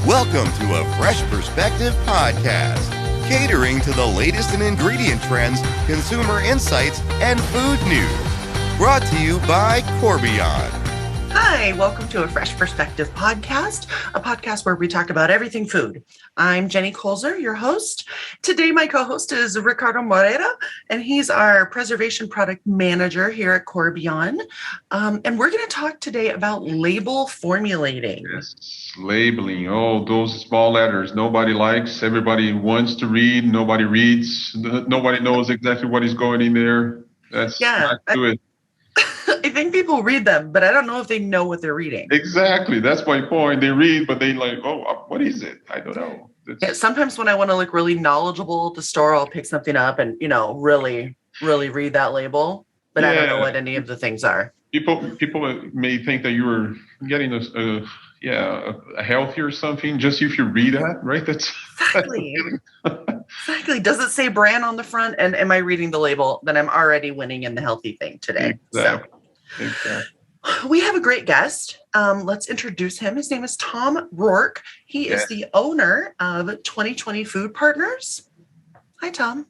Welcome to a Fresh Perspective podcast, catering to the latest in ingredient trends, consumer insights, and food news. Brought to you by Corbion. Hi, welcome to a Fresh Perspective podcast, a podcast where we talk about everything food. I'm Jenny Kulzer, your host. Today, my co-host is Ricardo Moreira, and he's our preservation product manager here at Corbion. And we're going to talk today about label formulating. Yes, labeling. Oh, those small letters nobody likes. Everybody wants to read. Nobody reads. Nobody knows exactly what is going in there. That's not good. I think people read them, but I don't know if they know what they're reading. Exactly. That's my point. They read, but they like, what is it? I don't know. Sometimes when I want to look really knowledgeable at the store, I'll pick something up and, really, really read that label. But I don't know what any of the things are. People may think that you were getting a healthy or something just if you read that, right? That's exactly. Exactly. Does it say brand on the front? And am I reading the label? Then I'm already winning in the healthy thing today. Exactly. We have a great guest. Let's introduce him. His name is Tom Rourke. He is the owner of 2020 Food Partners. Hi, Tom.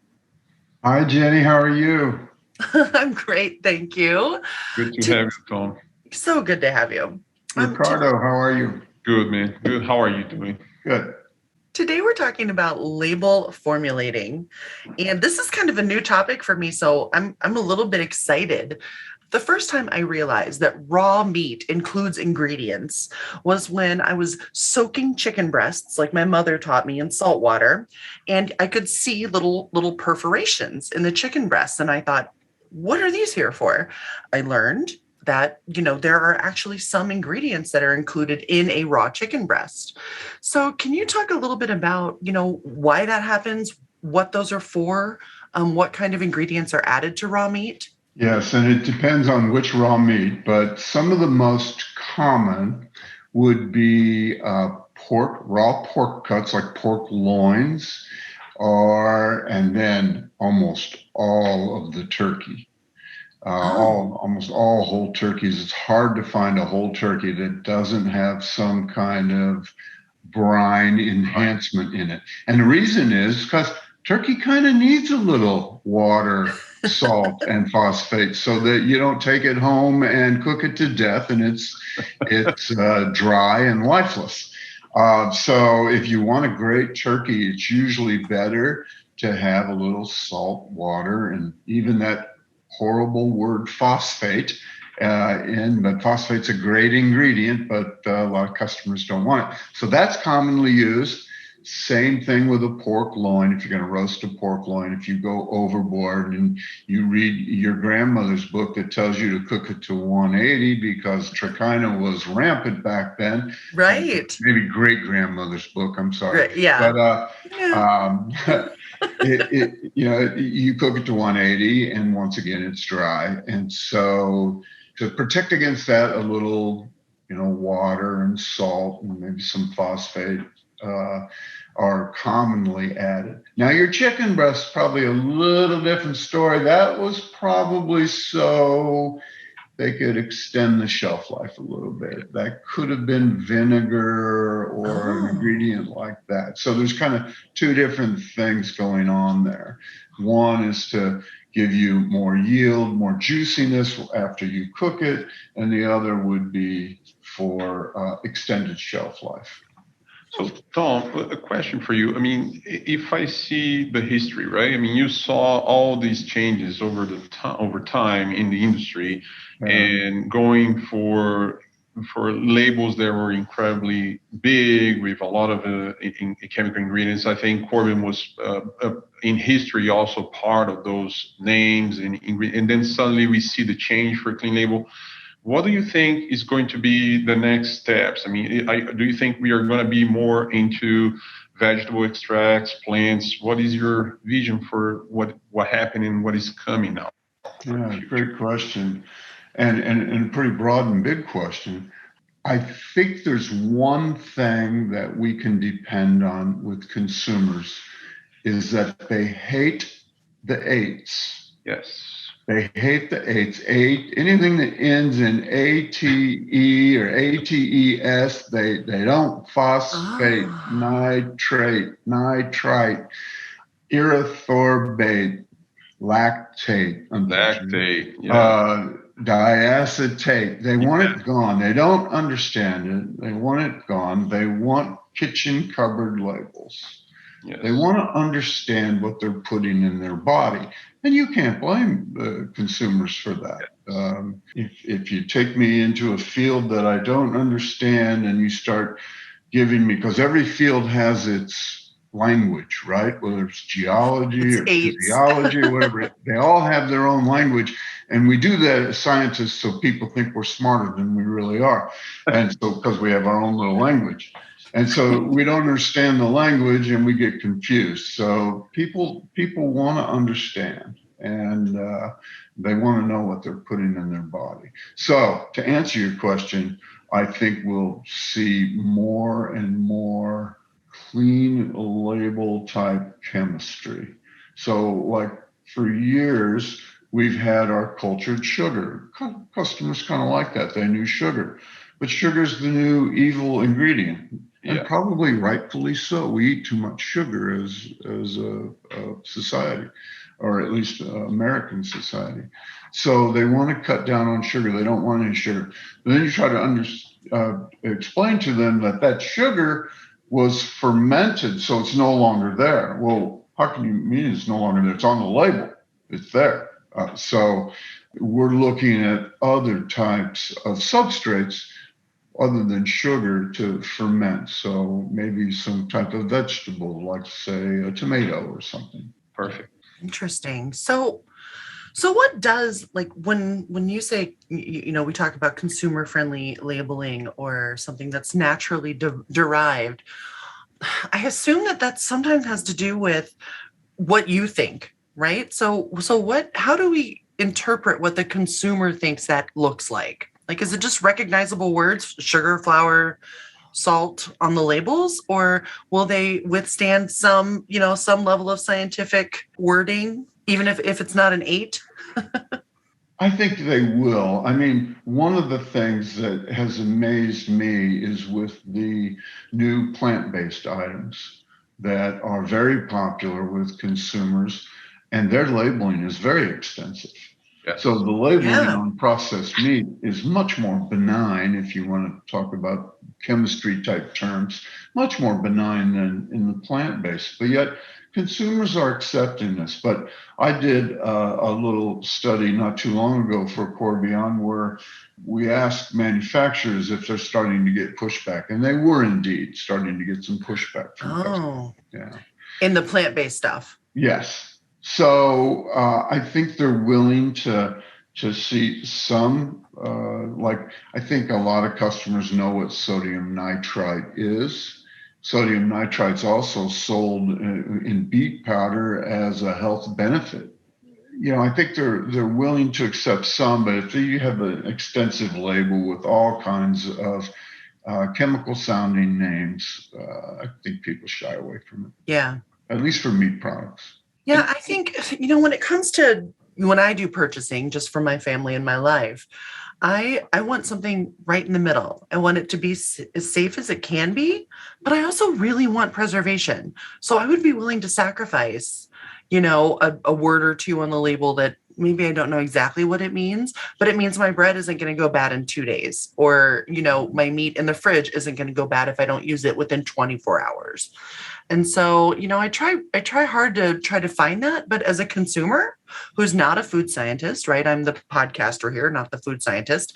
Hi, Jenny. How are you? I'm great. Thank you. Good to have you, Tom. So good to have you. Ricardo, how are you? Good, man. Good. How are you doing? Good. Today we're talking about label formulating, and this is kind of a new topic for me, so I'm a little bit excited. The first time I realized that raw meat includes ingredients was when I was soaking chicken breasts, like my mother taught me, in salt water, and I could see little perforations in the chicken breasts, and I thought, what are these here for? I learned that, there are actually some ingredients that are included in a raw chicken breast. So can you talk a little bit about, why that happens, what those are for, what kind of ingredients are added to raw meat? Yes, and it depends on which raw meat, but some of the most common would be raw pork cuts, like pork loins, and then almost all of the turkey. Almost all whole turkeys. It's hard to find a whole turkey that doesn't have some kind of brine enhancement in it. And the reason is because turkey kind of needs a little water, salt, and phosphate so that you don't take it home and cook it to death and it's dry and lifeless. So if you want a great turkey, it's usually better to have a little salt, water, and even that horrible word phosphate but phosphate's a great ingredient, but a lot of customers don't want it. So that's commonly used. Same thing with a pork loin. If you're going to roast a pork loin, if you go overboard and you read your grandmother's book that tells you to cook it to 180 because trichina was rampant back then. Right. Maybe great grandmother's book. I'm sorry. Yeah. But you cook it to 180, and once again, it's dry. And so to protect against that, a little, water and salt and maybe some phosphate are commonly added. Now, your chicken breast is probably a little different story. That was probably so they could extend the shelf life a little bit. That could have been vinegar or an ingredient like that. So there's kind of two different things going on there. One is to give you more yield, more juiciness after you cook it, and the other would be for extended shelf life. So, Tom, a question for you. I mean, if I see the history, right? I mean, you saw all these changes over time in the industry, and going for labels that were incredibly big with a lot of chemical ingredients. I think Corbion was in history also part of those names, and then suddenly we see the change for clean label. What do you think is going to be the next steps? I mean, do you think we are going to be more into vegetable extracts, plants? What is your vision for what happened and what is coming now? Yeah, great question, and a pretty broad and big question. I think there's one thing that we can depend on with consumers is that they hate the eights. Yes. They hate the eights. Anything that ends in ATE or ATES, they don't. Phosphate, nitrate, erythorbate, lactate, diacetate. They want it gone. They don't understand it. They want it gone. They want kitchen cupboard labels. Yes. They want to understand what they're putting in their body. And you can't blame consumers for that. If you take me into a field that I don't understand and you start giving me, because every field has its language, right? Whether it's geology or physiology or whatever, they all have their own language. And we do that as scientists so people think we're smarter than we really are. And so because we have our own little language. And so we don't understand the language and we get confused. So people want to understand, and they want to know what they're putting in their body. So to answer your question, I think we'll see more and more clean label type chemistry. So like for years, we've had our cultured sugar. Customers kind of like that. They knew sugar. But sugar's the new evil ingredient. And probably rightfully so. We eat too much sugar as a society, or at least American society. So they want to cut down on sugar. They don't want any sugar. But then you try to explain to them that sugar was fermented, so it's no longer there. Well, how can you mean it's no longer there? It's on the label. It's there. So we're looking at other types of substrates other than sugar to ferment. So maybe some type of vegetable, like say a tomato or something. Perfect. Interesting. So what does, like, when you say, we talk about consumer friendly labeling or something that's naturally derived, I assume that sometimes has to do with what you think, right? So how do we interpret what the consumer thinks that looks like? Like, is it just recognizable words, sugar, flour, salt on the labels, or will they withstand some level of scientific wording, even if it's not an 8? I think they will. I mean, one of the things that has amazed me is with the new plant-based items that are very popular with consumers, and their labeling is very extensive. Yes. So the labeling on processed meat is much more benign, if you want to talk about chemistry type terms, much more benign than in the plant-based. But yet consumers are accepting this. But I did a little study not too long ago for Corbion where we asked manufacturers if they're starting to get pushback. And they were indeed starting to get some pushback from customers. Yeah. In the plant-based stuff. Yes. So I think they're willing to see some, I think a lot of customers know what sodium nitrite is. Sodium nitrite's also sold in beet powder as a health benefit. I think they're willing to accept some, but if you have an extensive label with all kinds of chemical sounding names, I think people shy away from it. Yeah. At least for meat products. Yeah, I think, when it comes to when I do purchasing just for my family and my life, I want something right in the middle. I want it to be as safe as it can be, but I also really want preservation. So I would be willing to sacrifice, a word or two on the label that maybe I don't know exactly what it means, but it means my bread isn't going to go bad in 2 days, or, my meat in the fridge isn't going to go bad if I don't use it within 24 hours. And so, I try hard to try to find that. But as a consumer who's not a food scientist, right? I'm the podcaster here, not the food scientist.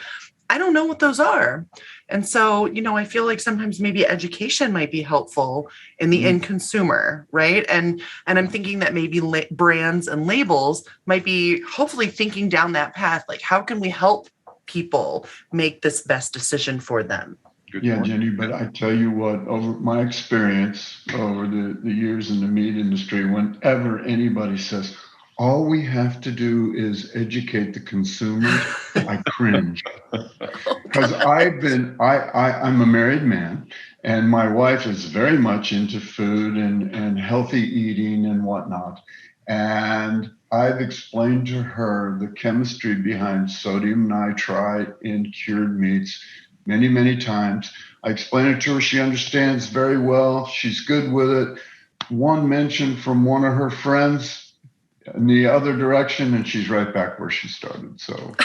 I don't know what those are. And so, I feel like sometimes maybe education might be helpful in the end consumer, right? And I'm thinking that maybe brands and labels might be hopefully thinking down that path. Like, how can we help people make this best decision for them? Jenny, but I tell you what, over my experience over the years in the meat industry, whenever anybody says, all we have to do is educate the consumer, I cringe. Because I'm a married man, and my wife is very much into food and healthy eating and whatnot. And I've explained to her the chemistry behind sodium nitrite in cured meats many, many times. I explain it to her. She understands very well. She's good with it. One mention from one of her friends in the other direction, and she's right back where she started. So,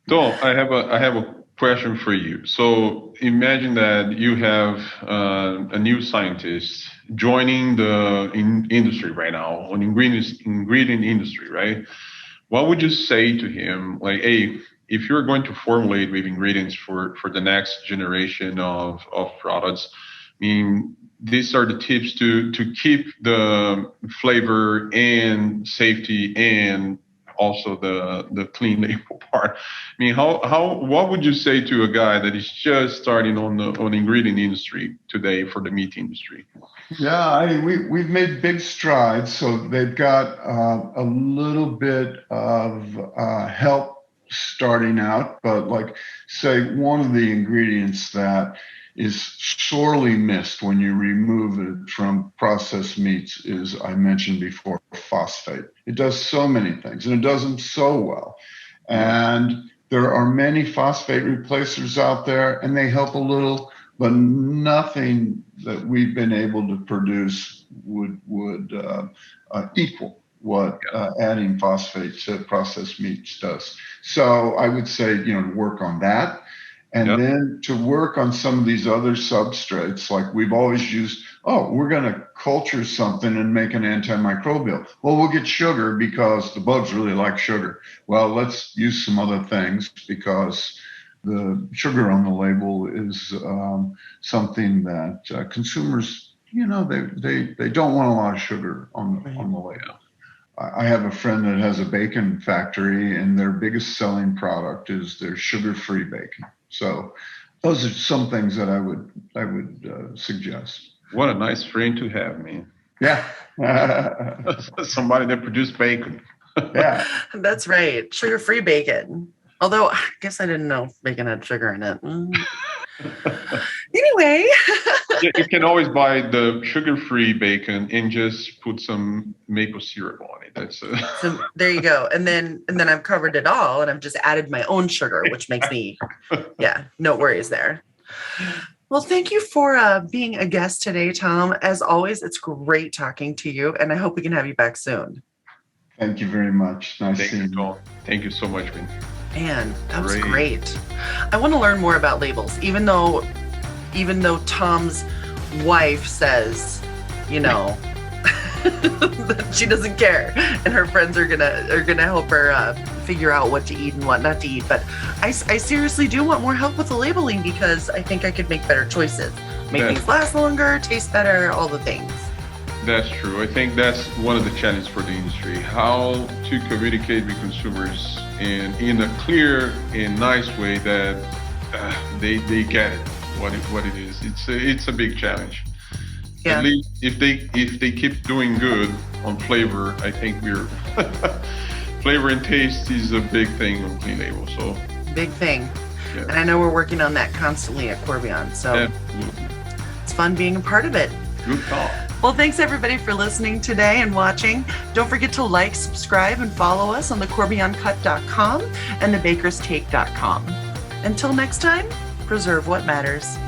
Tom, I have a question for you. So imagine that you have a new scientist joining the industry right now, on ingredient industry, right? What would you say to him? Like, hey, if you're going to formulate with ingredients for the next generation of products, I mean, these are the tips to keep the flavor and safety and also the clean label part. I mean, what would you say to a guy that is just starting on the ingredient industry today for the meat industry? Yeah, we've made big strides. So they've got a little bit of help starting out, but like say one of the ingredients that is sorely missed when you remove it from processed meats is, I mentioned before, phosphate. It does so many things and it does them so well. And there are many phosphate replacers out there and they help a little, but nothing that we've been able to produce would equal what adding phosphate to processed meats does. So I would say, work on that. And then to work on some of these other substrates, like we've always used, we're going to culture something and make an antimicrobial. Well, we'll get sugar because the bugs really like sugar. Well, let's use some other things because the sugar on the label is something that consumers, they don't want a lot of sugar on the label. I have a friend that has a bacon factory, and their biggest selling product is their sugar-free bacon. So those are some things that I would suggest. What a nice friend to have, man. Yeah. Somebody that produced bacon. Yeah. That's right. Sugar-free bacon. Although I guess I didn't know bacon had sugar in it. Anyway. You can always buy the sugar-free bacon and just put some maple syrup on it. So there you go. And then I've covered it all and I've just added my own sugar, which makes me, no worries there. Well, thank you for being a guest today, Tom. As always, it's great talking to you, and I hope we can have you back soon. Thank you very much. Nice seeing you. Thank you so much, man. Man, that was great. I want to learn more about labels, even though Tom's wife says, that she doesn't care, and her friends are gonna help her figure out what to eat and what not to eat. But I seriously do want more help with the labeling because I think I could make better choices, make things last longer, taste better, all the things. That's true. I think that's one of the challenges for the industry: how to communicate with consumers in a clear and nice way that they get it, what it is. It's a big challenge. Yeah. At least if they keep doing good on flavor, I think flavor and taste is a big thing on clean label. So big thing. Yeah. And I know we're working on that constantly at Corbion. So absolutely. It's fun being a part of it. Good call. Well, thanks everybody for listening today and watching. Don't forget to like, subscribe, and follow us on the CorbionCut.com and the BakersTake.com. Until next time, preserve what matters.